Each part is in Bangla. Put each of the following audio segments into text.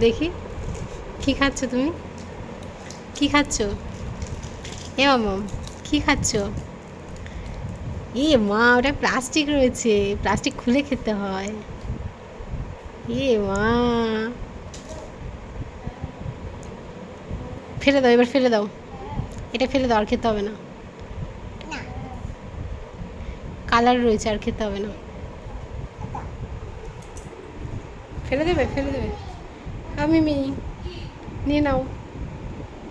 দেখি কি খাচ্ছ তুমি? কি খাচ্ছ? এ মাম কি খাচ্ছ? এ মা, ওটা প্লাস্টিক রয়েছে, প্লাস্টিক খুলে খেতে হয়। এ মা, ফেলে দাও, এবার ফেলে দাও, এটা ফেলে দাও, আর খেতে হবে না। কালার রয়েছে, আর খেতে হবে না। ফেলে দেবে, ফেলে দেবে। আমি নিয়ে নাও,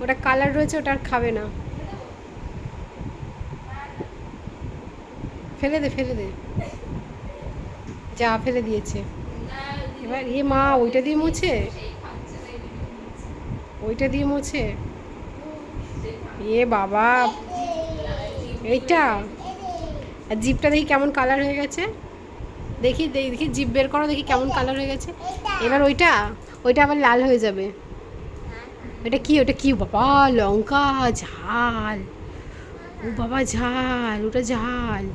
ওটা কালার রয়েছে, ওটা আর খাবে না। ফেলে দে, ফেলে দে, যা ফেলে দিয়েছে। এবার এ মা, ওইটা দিয়ে মুছে, ওইটা দিয়ে মুছে। এ বাবা, এইটা আর জিভটা দেখি কেমন কালার হয়ে গেছে। দেখি দেখি, জিভ বের করো, দেখি কেমন কালার হয়ে গেছে। এবার ওইটা, ওইটা আবার লাল হয়ে যাবে। ওটা কি, ওটা কি বাবা? লঙ্কা ঝাল। ও বাবা, ঝাল, ওটা ঝাল।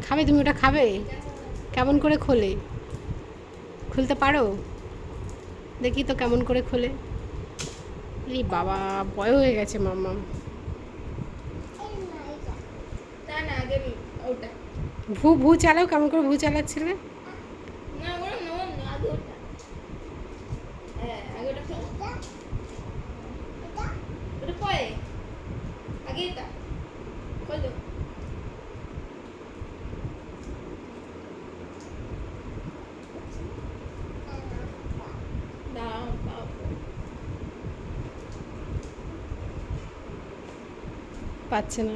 খাবে তুমি ওটা? খাবে? কেমন করে খোলে? খুলতে পারো? দেখি তো কেমন করে খোলে। এই বাবা, বয় হয়ে গেছে মাম্মা। ভু ভু চালাও, কেমন করে ভু চালাচ্ছিলে? পাচ্ছে না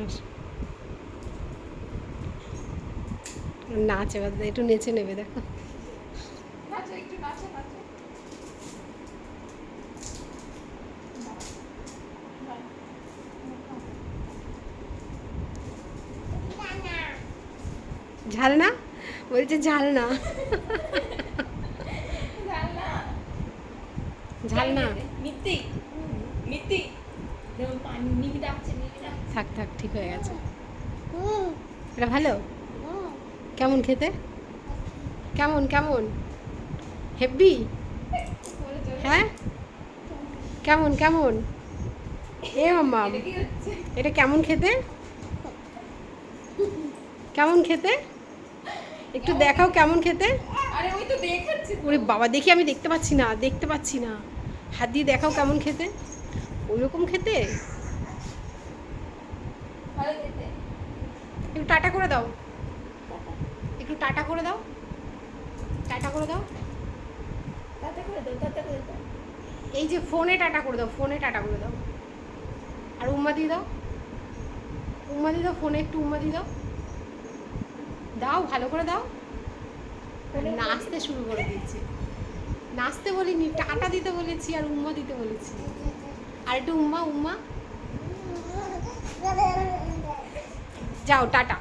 আর, নাচ এবার একটু নেচে নেবে, দেখো। ঝাল না বলছে, ঝাল না, ঝাল না। থাক থাক, ঠিক হয়ে গেছে। এটা ভালো? কেমন খেতে? কেমন কেমন? হেব্বি? হ্যাঁ, কেমন কেমন? এ মাম্মা, এটা কেমন খেতে? কেমন খেতে? একটু দেখাও কেমন খেতে। ওরে বাবা, দেখি, আমি দেখতে পাচ্ছি না, দেখতে পাচ্ছি না। হাত দিয়ে দেখাও কেমন খেতে। ওইরকম খেতে? একটু টাটা করে দাও, একটু টাটা করে দাও, টাটা করে দাও। এই যে ফোনে টাটা করে দাও, ফোনে টাটা করে দাও। আর উম্মা দিয়ে দাও, উম্মা দিয়ে দাও, ফোনে একটু উম্মা দিয়ে দাও। দাও, ভালো করে দাও। নাচতে শুরু করে দিয়েছি। নাচতে বলিনি, টাটা দিতে বলেছি, আর উম্মা দিতে বলেছি। আর একটু উম্মা, উম্মা। যাও, টাটা।